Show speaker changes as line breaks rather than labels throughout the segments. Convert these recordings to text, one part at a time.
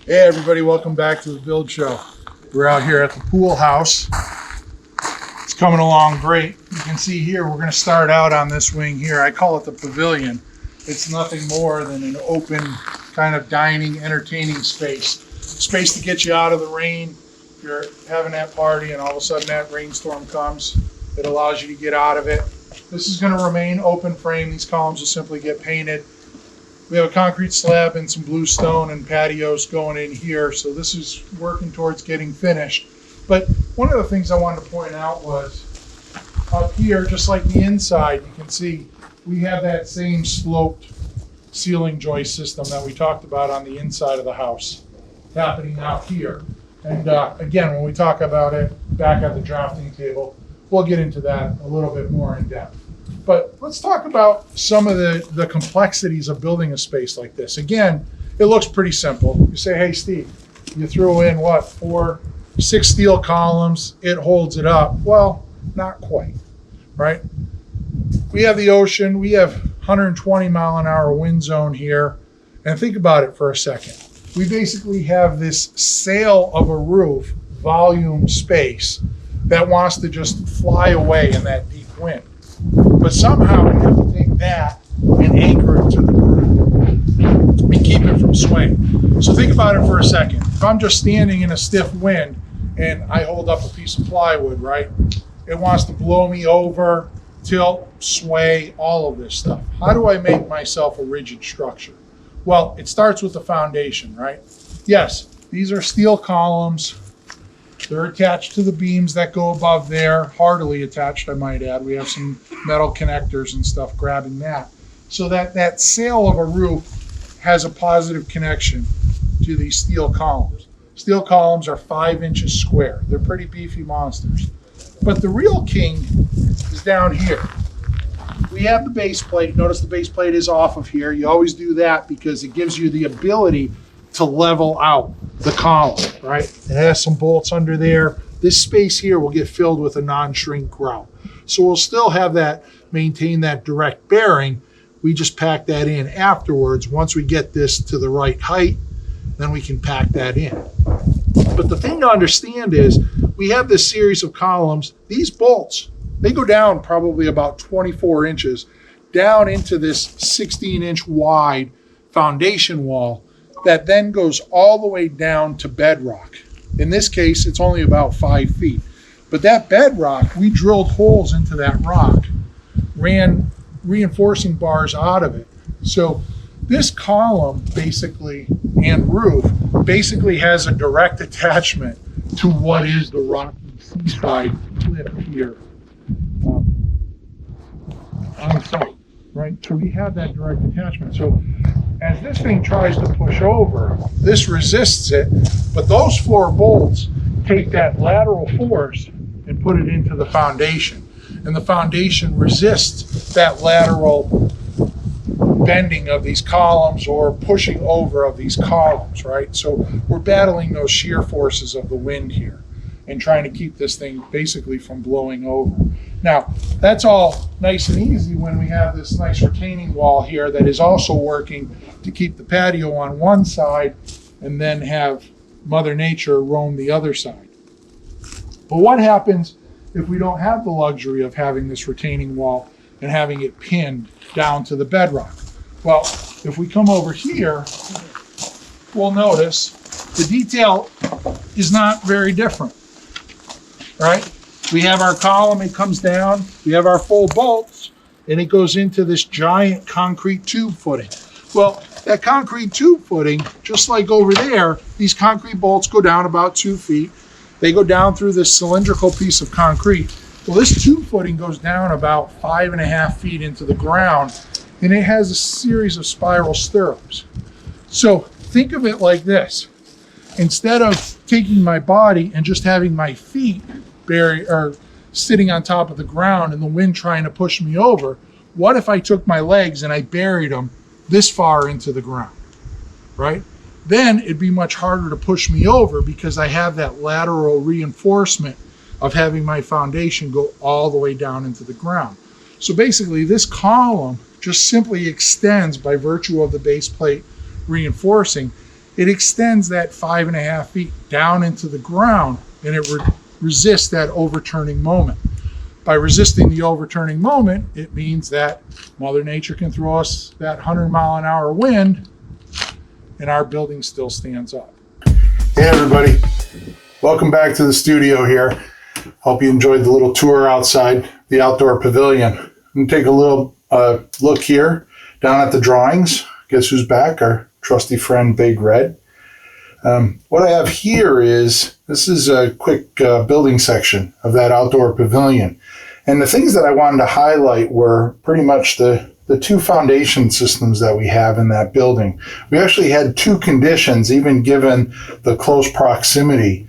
Hey everybody, welcome back to the Build Show. We're out here at the pool house. It's coming along great. You can see here, we're going to start out on this wing here. I call it the Pavilion. It's nothing more than an open kind of dining, entertaining space. Space to get you out of the rain. If you're having that party and all of a sudden that rainstorm comes, it allows you to get out of it. This is going to remain open frame. These columns will simply get painted. We have a concrete slab and some bluestone and patios going in here, so this is working towards getting finished. But one of the things I wanted to point out was up here, just like the inside, you can see we have that same sloped ceiling joist system that we talked about on the inside of the house happening out here. And again, when we talk about it back at the drafting table, we'll get into that a little bit more in depth. But let's talk about some of the complexities of building a space like this. Again, it looks pretty simple. You say, hey, Steve, you threw in what, 6 steel columns, it holds it up. Well, not quite, right? We have the ocean, we have 120 mile an hour wind zone here. And think about it for a second. We basically have this sail of a roof, volume space, that wants to just fly away in that deep wind. But somehow we have to take that and anchor it to the ground and keep it from swaying. So think about it for a second. If I'm just standing in a stiff wind and I hold up a piece of plywood, right? It wants to blow me over, tilt, sway, all of this stuff. How do I make myself a rigid structure? Well, it starts with the foundation, right? Yes, these are steel columns. They're attached to the beams that go above there, heartily attached, I might add. We have some metal connectors and stuff grabbing that. So that sail of a roof has a positive connection to these steel columns. Steel columns are 5 inches square. They're pretty beefy monsters. But the real king is down here. We have the base plate. Notice the base plate is off of here. You always do that because it gives you the ability to level out the column, right? It has some bolts under there. This space here will get filled with a non-shrink grout. So we'll still have that, maintain that direct bearing. We just pack that in afterwards. Once we get this to the right height, then we can pack that in. But the thing to understand is we have this series of columns. These bolts, they go down probably about 24 inches down into this 16-inch wide foundation wall that then goes all the way down to bedrock. In this case, it's only about 5 feet. But that bedrock, we drilled holes into that rock, ran reinforcing bars out of it. So this column basically, and roof, basically has a direct attachment to what is the rocky seaside cliff here on site, right? So we have that direct attachment. So as this thing tries to push over, this resists it, but those 4 bolts take that lateral force and put it into the foundation. And the foundation resists that lateral bending of these columns or pushing over of these columns, right? So we're battling those shear forces of the wind here and trying to keep this thing basically from blowing over. Now, that's all nice and easy when we have this nice retaining wall here that is also working to keep the patio on one side and then have Mother Nature roam the other side. But what happens if we don't have the luxury of having this retaining wall and having it pinned down to the bedrock? Well, if we come over here, we'll notice the detail is not very different, right? We have our column, it comes down, we have our full bolts, and it goes into this giant concrete tube footing. Well, that concrete tube footing, just like over there, these concrete bolts go down about 2 feet. They go down through this cylindrical piece of concrete. Well, this tube footing goes down about 5.5 feet into the ground, and it has a series of spiral stirrups. So think of it like this. Instead of taking my body and just having my feet buried or sitting on top of the ground and the wind trying to push me over, what if I took my legs and I buried them this far into the ground, right? Then it'd be much harder to push me over because I have that lateral reinforcement of having my foundation go all the way down into the ground. So basically this column just simply extends by virtue of the base plate reinforcing, it extends that 5.5 feet down into the ground, and it resists that overturning moment. By resisting the overturning moment, it means that Mother Nature can throw us that 100-mile-an-hour wind, and our building still stands up. Hey everybody, welcome back to the studio here. Hope you enjoyed the little tour outside the outdoor pavilion. I'm going to take a little look here down at the drawings. Guess who's back? Our trusty friend Big Red. What I have here is, this is a quick building section of that outdoor pavilion. And the things that I wanted to highlight were pretty much the two foundation systems that we have in that building. We actually had two conditions, even given the close proximity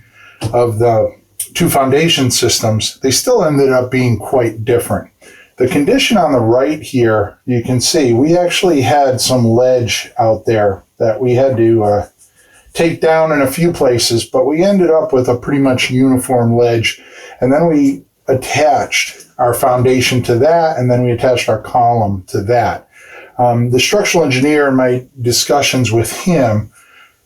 of the two foundation systems, they still ended up being quite different. The condition on the right here, you can see, we actually had some ledge out there that we had to take down in a few places, but we ended up with a pretty much uniform ledge. And then we attached our foundation to that, and then we attached our column to that. The structural engineer, in my discussions with him,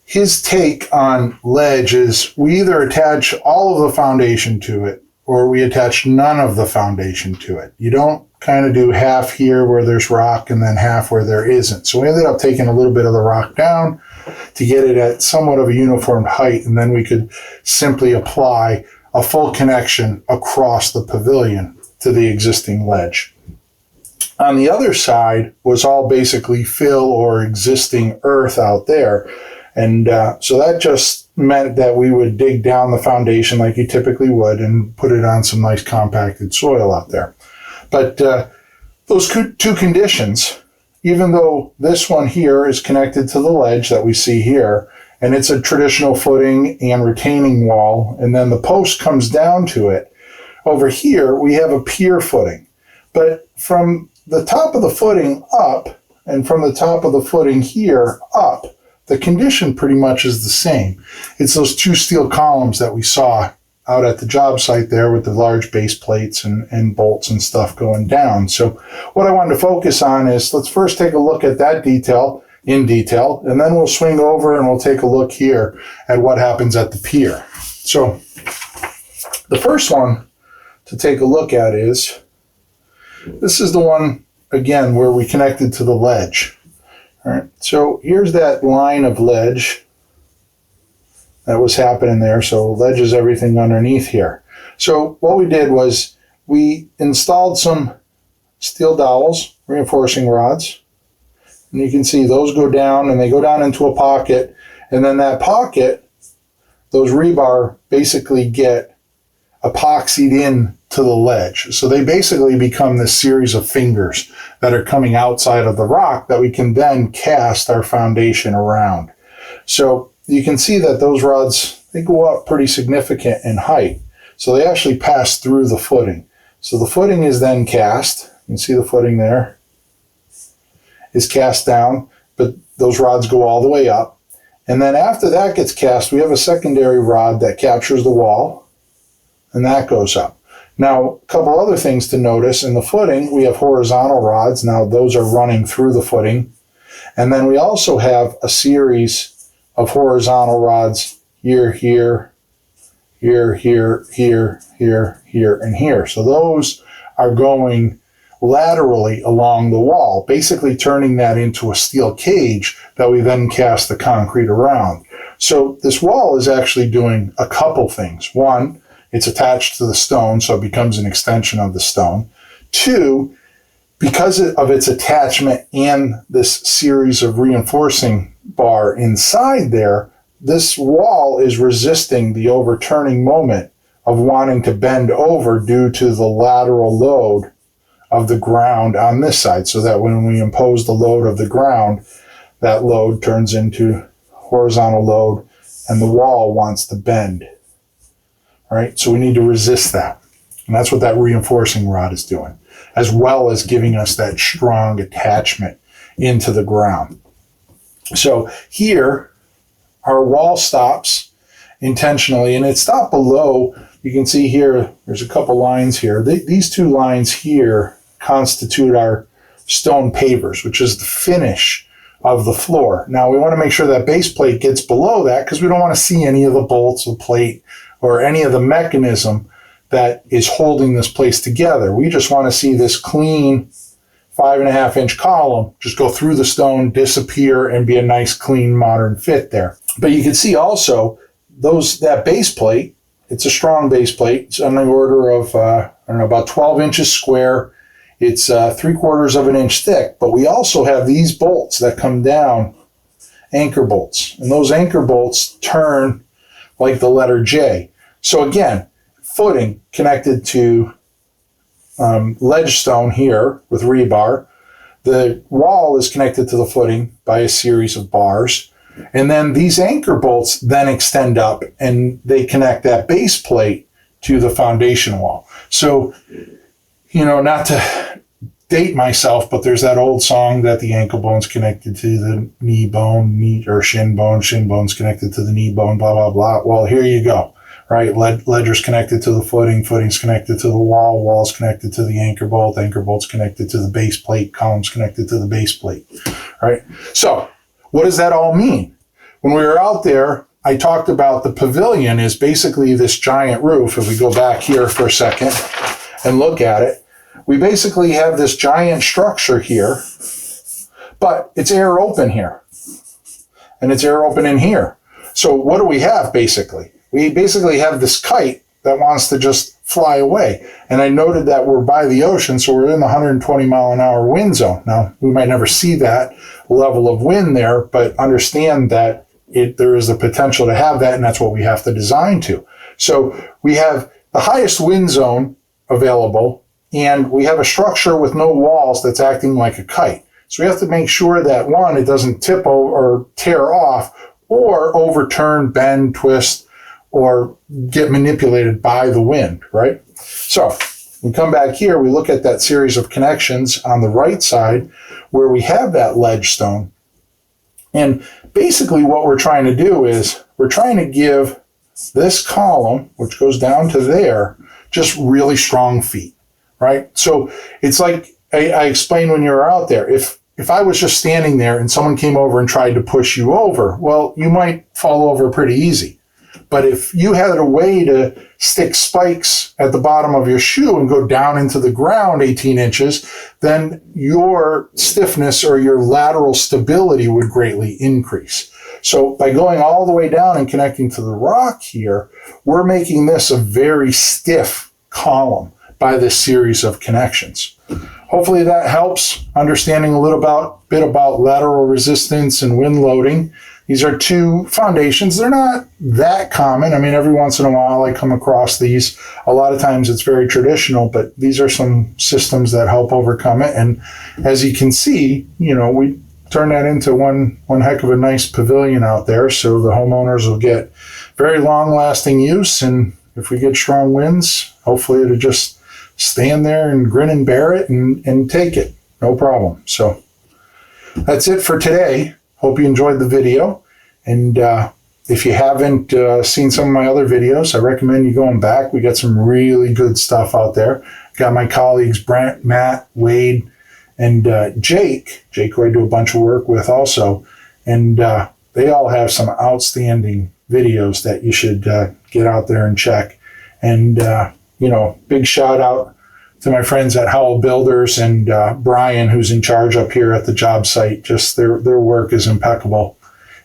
his take on ledge is we either attach all of the foundation to it or we attach none of the foundation to it. You don't kind of do half here where there's rock and then half where there isn't. So we ended up taking a little bit of the rock down to get it at somewhat of a uniform height, and then we could simply apply a full connection across the pavilion to the existing ledge. On the other side was all basically fill or existing earth out there. And so that just meant that we would dig down the foundation like you typically would and put it on some nice compacted soil out there. But those two conditions, even though this one here is connected to the ledge that we see here, and it's a traditional footing and retaining wall, and then the post comes down to it, over here we have a pier footing. But from the top of the footing up, and from the top of the footing here up, the condition pretty much is the same. It's those two steel columns that we saw out at the job site there with the large base plates and bolts and stuff going down. So what I wanted to focus on is, let's first take a look at that detail in detail, and then we'll swing over and we'll take a look here at what happens at the pier. So the first one to take a look at is, this is the one, again, where we connected to the ledge. All right, so here's that line of ledge that was happening there. So ledge is everything underneath here. So what we did was we installed some steel dowels, reinforcing rods. And you can see those go down, and they go down into a pocket. And then that pocket, those rebar basically get epoxied in to the ledge. So they basically become this series of fingers that are coming outside of the rock that we can then cast our foundation around. So you can see that those rods, they go up pretty significant in height. So they actually pass through the footing. So the footing is then cast. You can see the footing there is cast down, but those rods go all the way up. And then after that gets cast, we have a secondary rod that captures the wall, and that goes up. Now, a couple other things to notice. In the footing, we have horizontal rods. Now, those are running through the footing. And then we also have a series of horizontal rods here, here, here, here, here, here, here, and here. So those are going laterally along the wall, basically turning that into a steel cage that we then cast the concrete around. So this wall is actually doing a couple things. One, it's attached to the stone, so it becomes an extension of the stone. Two, because of its attachment and this series of reinforcing bar inside there, this wall is resisting the overturning moment of wanting to bend over due to the lateral load of the ground on this side, so that when we impose the load of the ground, that load turns into horizontal load and the wall wants to bend. All right, so we need to resist that. And that's what that reinforcing rod is doing, as well as giving us that strong attachment into the ground. So here, our wall stops intentionally, and it stopped below. You can see here, there's a couple lines here. These two lines here constitute our stone pavers, which is the finish of the floor. Now we want to make sure that base plate gets below that because we don't want to see any of the bolts of plate or any of the mechanism that is holding this place together. We just want to see this clean 5.5-inch column just go through the stone, disappear, and be a nice, clean, modern fit there. But you can see also that base plate, it's a strong base plate. It's on the order of, about 12 inches square. It's 3/4 of an inch thick, but we also have these bolts that come down, anchor bolts, and those anchor bolts turn like the letter J. So again, footing connected to ledge stone here with rebar. The wall is connected to the footing by a series of bars. And then these anchor bolts then extend up and they connect that base plate to the foundation wall. So, not to date myself, but there's that old song that the ankle bone's connected to the knee bone, or shin bone's connected to the knee bone, blah, blah, blah. Well, here you go, right? Ledger's connected to the footing's connected to the wall's connected to the anchor bolt's connected to the base plate, column's connected to the base plate, right? So what does that all mean? When we were out there, I talked about the pavilion is basically this giant roof. If we go back here for a second and look at it, we basically have this giant structure here, but it's air open here and it's air open in here. So what do we have basically? We basically have this kite that wants to just fly away. And I noted that we're by the ocean, so we're in the 120 mile an hour wind zone. Now, we might never see that level of wind there, but understand that there is the potential to have that, and that's what we have to design to. So we have the highest wind zone available, and we have a structure with no walls that's acting like a kite. So we have to make sure that, one, it doesn't tip over or tear off or overturn, bend, twist, or get manipulated by the wind, right? So we come back here, we look at that series of connections on the right side where we have that ledge stone. And basically what we're trying to do is we're trying to give this column, which goes down to there, just really strong feet, right? So it's like I explained when you were out there, if I was just standing there and someone came over and tried to push you over, well, you might fall over pretty easy. But if you had a way to stick spikes at the bottom of your shoe and go down into the ground 18 inches, then your stiffness or your lateral stability would greatly increase. So by going all the way down and connecting to the rock here, we're making this a very stiff column by this series of connections. Hopefully that helps understanding a little bit about lateral resistance and wind loading. These are two foundations. They're not that common. I mean, every once in a while I come across these. A lot of times it's very traditional, but these are some systems that help overcome it. And as you can see, we turn that into one heck of a nice pavilion out there. So the homeowners will get very long-lasting use. And if we get strong winds, hopefully it'll just stand there and grin and bear it and take it. No problem. So that's it for today. Hope you enjoyed the video. And if you haven't seen some of my other videos, I recommend you going back. We got some really good stuff out there. Got my colleagues Brent, Matt, Wade, and Jake, who I do a bunch of work with also. And they all have some outstanding videos that you should get out there and check. And, big shout out to my friends at Howell Builders and Brian, who's in charge up here at the job site. Just their work is impeccable.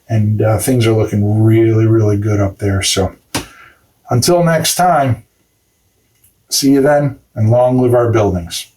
And things are looking really, really good up there. So until next time, see you then, and long live our buildings.